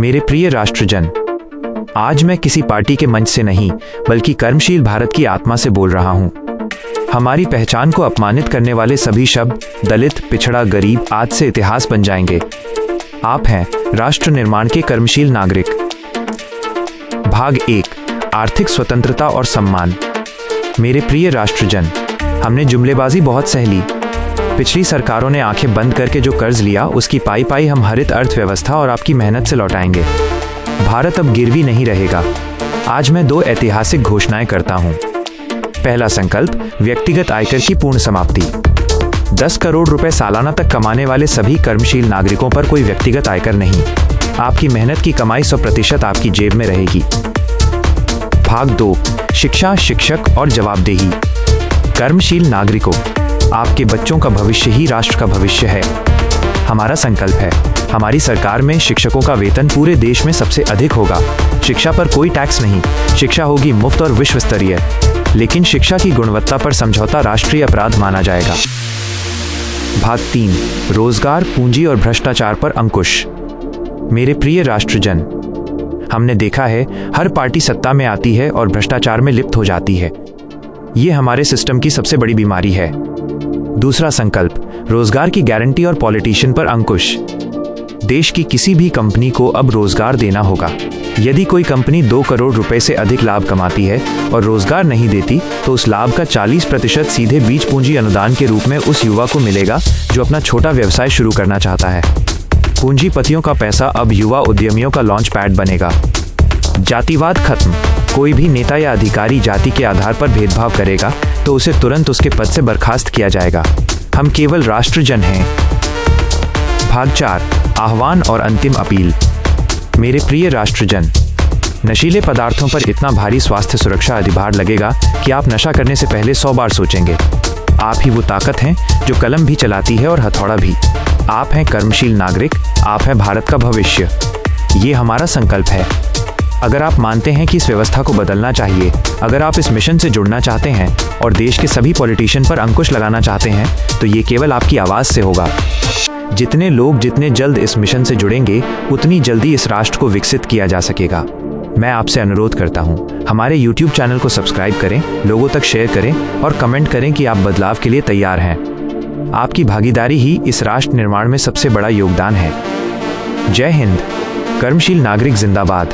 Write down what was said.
मेरे प्रिय राष्ट्रजन, आज मैं किसी पार्टी के मंच से नहीं बल्कि कर्मशील भारत की आत्मा से बोल रहा हूं। हमारी पहचान को अपमानित करने वाले सभी शब्द दलित, पिछड़ा, गरीब आज से इतिहास बन जाएंगे। आप हैं राष्ट्र निर्माण के कर्मशील नागरिक। भाग 1, आर्थिक स्वतंत्रता और सम्मान। मेरे प्रिय राष्ट्रजन, हमने जुमलेबाजी बहुत सह ली। पिछली सरकारों ने आंखें बंद करके जो कर्ज लिया उसकी पाई पाई हम हरित अर्थव्यवस्था और आपकी मेहनत से लौटाएंगे। भारत अब गिरवी नहीं रहेगा। आज मैं 2 ऐतिहासिक घोषणाएं करता हूं। पहला संकल्प, व्यक्तिगत आयकर की पूर्ण समाप्ति। 10 करोड़ रुपए सालाना तक कमाने वाले सभी कर्मशील नागरिकों पर कोई व्यक्तिगत आयकर नहीं। आपकी मेहनत की कमाई 100% आपकी जेब में रहेगी। भाग 2, शिक्षा, शिक्षक और जवाबदेही। कर्मशील नागरिकों, आपके बच्चों का भविष्य ही राष्ट्र का भविष्य है। हमारा संकल्प है, हमारी सरकार में शिक्षकों का वेतन पूरे देश में सबसे अधिक होगा। शिक्षा पर कोई टैक्स नहीं, शिक्षा होगी मुफ्त और विश्व स्तरीय। लेकिन शिक्षा की गुणवत्ता पर समझौता राष्ट्रीय अपराध माना जाएगा। भाग 3, रोजगार, पूंजी और भ्रष्टाचार पर अंकुश। मेरे प्रिय राष्ट्रजन, हमने देखा है हर पार्टी सत्ता में आती है और भ्रष्टाचार में लिप्त हो जाती है। ये हमारे सिस्टम की सबसे बड़ी बीमारी है। दूसरा संकल्प, रोजगार की गारंटी और पॉलिटिशियन पर अंकुश। देश की किसी भी कंपनी को अब रोजगार देना होगा। यदि कोई कंपनी 2 करोड़ रुपए से अधिक लाभ कमाती है और रोजगार नहीं देती तो उस लाभ का 40% सीधे बीज पूंजी अनुदान के रूप में उस युवा को मिलेगा जो अपना छोटा व्यवसाय शुरू करना चाहता है। पूंजीपतियों का पैसा अब युवा उद्यमियों का लॉन्च पैड बनेगा। जातिवाद खत्म। कोई भी नेता या अधिकारी जाति के आधार पर भेदभाव करेगा तो उसे तुरंत उसके पद से बर्खास्त किया जाएगा। हम केवल राष्ट्रजन हैं। भाग 4, आह्वान और अंतिम अपील। मेरे प्रिय राष्ट्रजन, नशीले पदार्थों पर इतना भारी स्वास्थ्य सुरक्षा अधिभार लगेगा कि आप नशा करने से पहले 100 बार सोचेंगे। आप ही वो ताकत हैं जो कलम भी चलाती है और हथौड़ा भी। आप हैं कर्मशील नागरिक, आप हैं भारत का भविष्य। ये हमारा संकल्प है। अगर आप मानते हैं कि इस व्यवस्था को बदलना चाहिए, अगर आप इस मिशन से जुड़ना चाहते हैं और देश के सभी पॉलिटिशियन पर अंकुश लगाना चाहते हैं, तो ये केवल आपकी आवाज़ से होगा। जितने लोग जितने जल्द इस मिशन से जुड़ेंगे उतनी जल्दी इस राष्ट्र को विकसित किया जा सकेगा। मैं आपसे अनुरोध करता हूँ, हमारे YouTube चैनल को सब्सक्राइब करें, लोगों तक शेयर करें और कमेंट करें कि आप बदलाव के लिए तैयार हैं। आपकी भागीदारी ही इस राष्ट्र निर्माण में सबसे बड़ा योगदान है। जय हिंद। कर्मशील नागरिक जिंदाबाद।